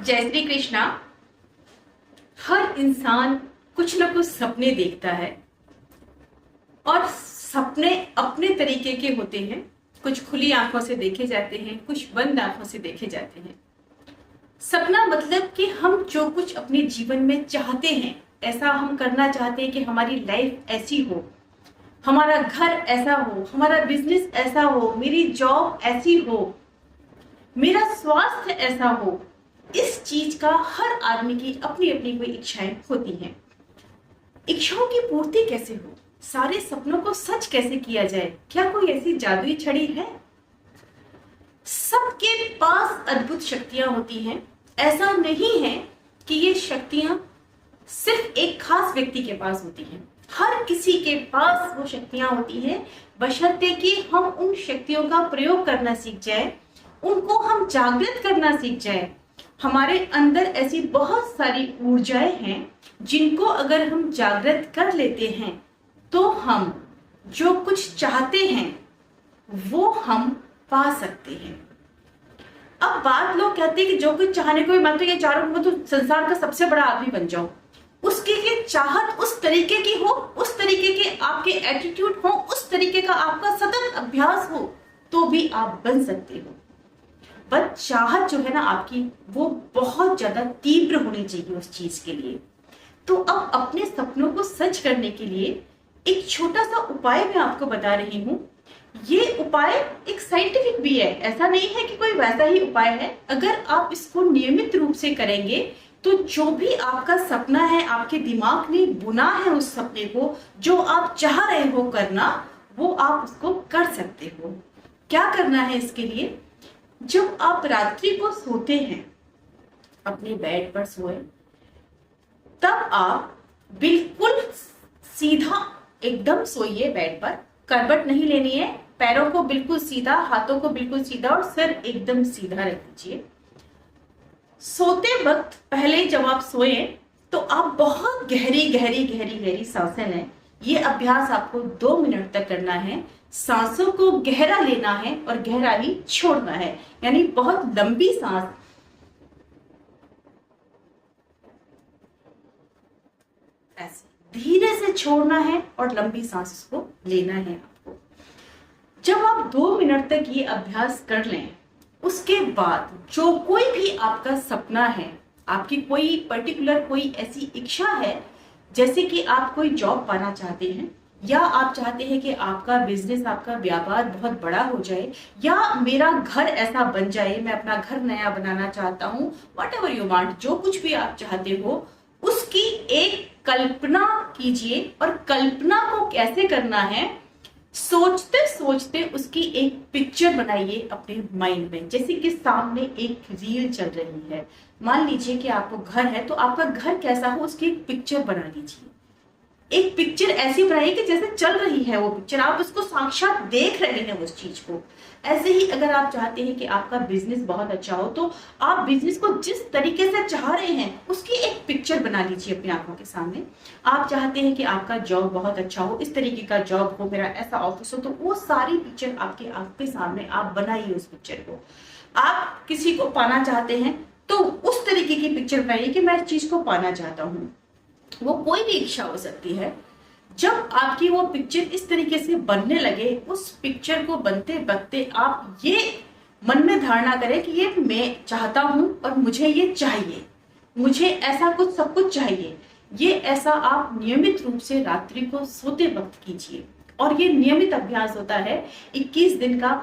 जय श्री कृष्णा। हर इंसान कुछ ना कुछ सपने देखता है और सपने अपने तरीके के होते हैं। कुछ खुली आंखों से देखे जाते हैं, कुछ बंद आंखों से देखे जाते हैं। सपना मतलब कि हम जो कुछ अपने जीवन में चाहते हैं, ऐसा हम करना चाहते हैं कि हमारी लाइफ ऐसी हो, हमारा घर ऐसा हो, हमारा बिजनेस ऐसा हो, मेरी जॉब ऐसी हो, मेरा स्वास्थ्य ऐसा हो। इस चीज का हर आदमी की अपनी अपनी कोई इच्छाएं होती हैं। इच्छाओं की पूर्ति कैसे हो, सारे सपनों को सच कैसे किया जाए, क्या कोई ऐसी जादुई छड़ी है? सबके पास अद्भुत शक्तियां होती हैं। ऐसा नहीं है कि ये शक्तियां सिर्फ एक खास व्यक्ति के पास होती हैं। हर किसी के पास वो शक्तियां होती हैं, बशर्ते कि हम उन शक्तियों का प्रयोग करना सीख जाए, उनको हम जागृत करना सीख जाए। हमारे अंदर ऐसी बहुत सारी ऊर्जाएं हैं जिनको अगर हम जागृत कर लेते हैं तो हम जो कुछ चाहते हैं वो हम पा सकते हैं। अब बात लोग कहते हैं कि जो कुछ चाहने को, मैं तो ये चाह रहा हूं तो संसार का सबसे बड़ा आदमी बन जाऊं। उसके लिए चाहत उस तरीके की हो, उस तरीके के आपके एटीट्यूड हो, उस तरीके का आपका सतत अभ्यास हो तो भी आप बन सकते हो। बस चाहत जो है ना आपकी, वो बहुत ज्यादा तीव्र होनी चाहिए उस चीज के लिए। तो अब अपने सपनों को सच करने के लिए एक छोटा सा उपाय मैं आपको बता रही हूँ। ये उपाय एक साइंटिफिक भी है, ऐसा नहीं है कि कोई वैसा ही उपाय है। अगर आप इसको नियमित रूप से करेंगे तो जो भी आपका सपना है, आपके दिमाग ने बुना है उस सपने को, जो आप चाह रहे हो करना, वो आप उसको कर सकते हो। क्या करना है इसके लिए? जब आप रात्रि को सोते हैं, अपने बेड पर सोए, तब आप बिल्कुल सीधा एकदम सोइए बेड पर। करवट नहीं लेनी है, पैरों को बिल्कुल सीधा, हाथों को बिल्कुल सीधा और सिर एकदम सीधा रख दीजिए। सोते वक्त पहले जब आप सोए तो आप बहुत गहरी गहरी गहरी गहरी सांसें लें। ये अभ्यास आपको 2 मिनट तक करना है। सांसों को गहरा लेना है और गहरा ही छोड़ना है, यानी बहुत लंबी सांस ऐसे धीरे से छोड़ना है और लंबी सांस उसको लेना है आपको। जब आप 2 मिनट तक ये अभ्यास कर लें, उसके बाद जो कोई भी आपका सपना है, आपकी कोई पर्टिकुलर कोई ऐसी इच्छा है, जैसे कि आप कोई जॉब पाना चाहते हैं, या आप चाहते हैं कि आपका बिजनेस, आपका व्यापार बहुत बड़ा हो जाए, या मेरा घर ऐसा बन जाए, मैं अपना घर नया बनाना चाहता हूँ, व्हाटएवर यू वांट, जो कुछ भी आप चाहते हो उसकी एक कल्पना कीजिए। और कल्पना को कैसे करना है, सोचते सोचते उसकी एक पिक्चर बनाइए अपने माइंड में। जैसे कि सामने एक रील चल रही है, मान लीजिए कि आपको घर है, तो आपका घर कैसा हो उसकी एक पिक्चर बना लीजिए। एक पिक्चर ऐसी बनाइए कि जैसे चल रही है वो पिक्चर, आप उसको साक्षात देख रहे हैं उस चीज को। ऐसे ही अगर आप चाहते हैं कि आपका बिजनेस बहुत अच्छा हो, तो आप बिजनेस को जिस तरीके से चाह रहे हैं उसकी एक पिक्चर बना लीजिए अपनी आंखों के सामने। आप चाहते हैं कि आपका जॉब बहुत अच्छा हो, इस तरीके का जॉब हो, मेरा ऐसा ऑफिस हो, तो वो सारी पिक्चर आपकी आंख के सामने आप बनाइए उस पिक्चर को। आप किसी को पाना चाहते हैं तो उस तरीके की पिक्चर बनाइए कि मैं इस चीज को पाना चाहता हूँ। वो कोई भी इच्छा हो सकती है। जब आपकी वो पिक्चर इस तरीके से बनने लगे, उस पिक्चर को बनते बनते आप ये मन में धारणा करें कि ये मैं चाहता हूं और मुझे ये चाहिए, मुझे ऐसा कुछ सब कुछ चाहिए। ये ऐसा आप नियमित रूप से रात्रि को सोते वक्त कीजिए। और ये नियमित अभ्यास होता है 21 दिन का।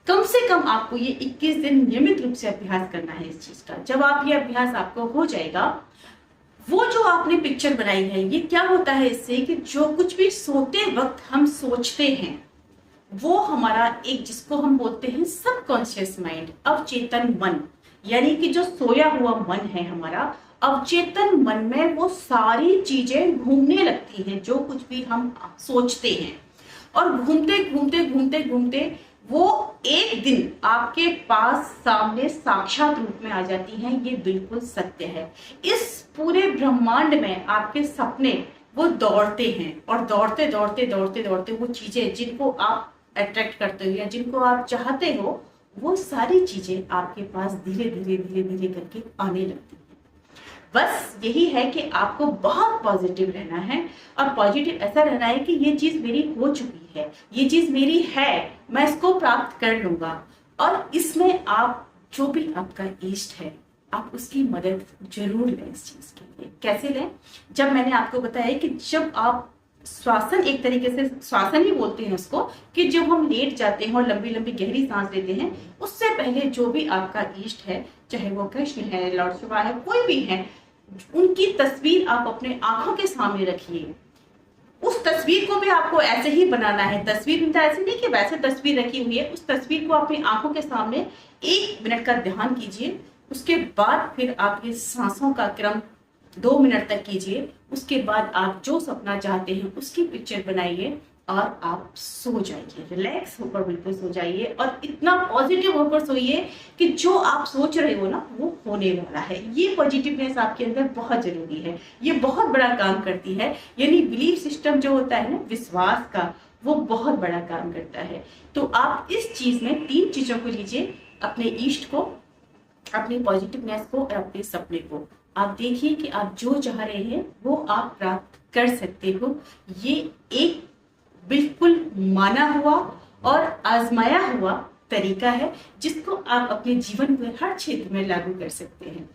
कम से कम आपको ये 21 दिन नियमित रूप से अभ्यास करना है इस चीज का। जब आप ये अभ्यास आपको हो जाएगा, वो जो आपने पिक्चर बनाई है, ये क्या होता है इससे कि जो कुछ भी सोते वक्त हम सोचते हैं, वो हमारा एक, जिसको हम बोलते हैं सबकॉन्शियस माइंड, अवचेतन मन, यानी कि जो सोया हुआ मन है हमारा, अवचेतन मन में वो सारी चीजें घूमने लगती हैं जो कुछ भी हम सोचते हैं। और घूमते घूमते घूमते घूमते वो एक दिन आपके पास सामने साक्षात रूप में आ जाती हैं। ये बिल्कुल सत्य है। इस पूरे ब्रह्मांड में आपके सपने वो दौड़ते हैं और दौड़ते दौड़ते दौड़ते दौड़ते वो चीजें जिनको आप अट्रैक्ट करते हो या जिनको आप चाहते हो, वो सारी चीजें आपके पास धीरे धीरे धीरे धीरे करके आने लगती हैं। बस यही है कि आपको बहुत पॉजिटिव रहना है, और पॉजिटिव ऐसा रहना है कि ये चीज मेरी हो चुकी है, ये चीज मेरी है, मैं इसको प्राप्त कर लूंगा। और इसमें आप जो भी आपका इष्ट है, आप उसकी मदद जरूर लें इस चीज के लिए। कैसे लें? जब मैंने आपको बताया कि जब आप श्वासन, एक तरीके से श्वासन ही बोलते हैं उसको, कि जब हम लेट जाते हैं और लंबी लंबी गहरी सांस लेते हैं, उससे पहले जो भी आपका इष्ट है, चाहे वो कृष्ण है, लॉर्ड शिवा है, कोई भी है, उनकी तस्वीर आप अपने आंखों के सामने रखिए। उस तस्वीर को भी आपको ऐसे ही बनाना है। तस्वीर मतलब ऐसे नहीं कि वैसे तस्वीर रखी हुई है, उस तस्वीर को अपनी आंखों के सामने 1 मिनट का ध्यान कीजिए। उसके बाद फिर आप ये सांसों का क्रम 2 मिनट तक कीजिए। उसके बाद आप जो सपना चाहते हैं उसकी पिक्चर बनाइए और आप सो जाइए, रिलैक्स होकर बिल्कुल सो जाइए, और इतना पॉजिटिव होकर सोइए कि जो आप सोच रहे हो ना वो होने वाला है। ये पॉजिटिवनेस आपके अंदर बहुत जरूरी है, ये बहुत बड़ा काम करती है। यानी बिलीफ सिस्टम जो होता है ना, विश्वास का, वो बहुत बड़ा काम करता है। तो आप इस चीज में 3 चीजों को लीजिए, अपने इष्ट को, अपनी पॉजिटिवनेस को और अपने सपने को। आप देखिए कि आप जो चाह रहे हैं वो आप प्राप्त कर सकते हो। ये एक बिल्कुल माना हुआ और आजमाया हुआ तरीका है, जिसको आप अपने जीवन में हर क्षेत्र में लागू कर सकते हैं।